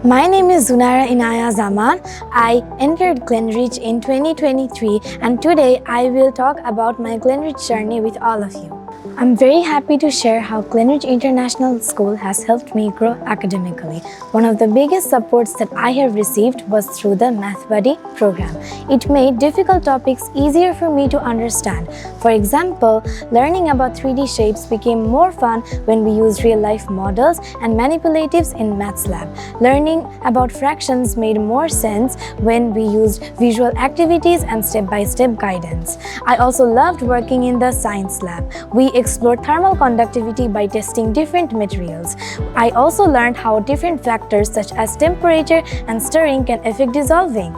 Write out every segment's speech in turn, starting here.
My name is Zunaira Innaya Zaman. I entered Glenrich in 2023 and today I will talk about my Glenrich journey with all of you. I'm very happy to share how Glenrich International School has helped me grow academically. One of the biggest supports that I have received was through the Math Buddy program. It made difficult topics easier for me to understand. For example, learning about 3D shapes became more fun when we used real-life models and manipulatives in Maths Lab. Learning about fractions made more sense when we used visual activities and step-by-step guidance. I also loved working in the Science Lab. We explored thermal conductivity by testing different materials. I also learned how different factors such as temperature and stirring can affect dissolving.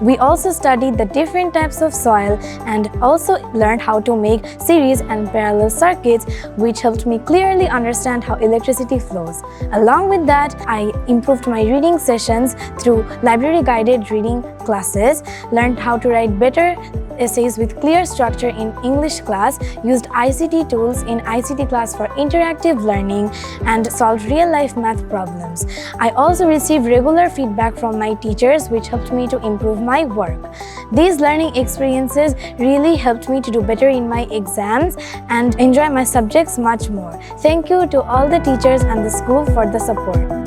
We also studied the different types of soil and also learned how to make series and parallel circuits, which helped me clearly understand how electricity flows. Along with that, I improved my reading sessions through library-guided reading classes, learned how to write better essays with clear structure in English class, used ICT tools in ICT class for interactive learning, and solved real-life math problems. I also received regular feedback from my teachers, which helped me to improve my work. These learning experiences really helped me to do better in my exams and enjoy my subjects much more. Thank you to all the teachers and the school for the support.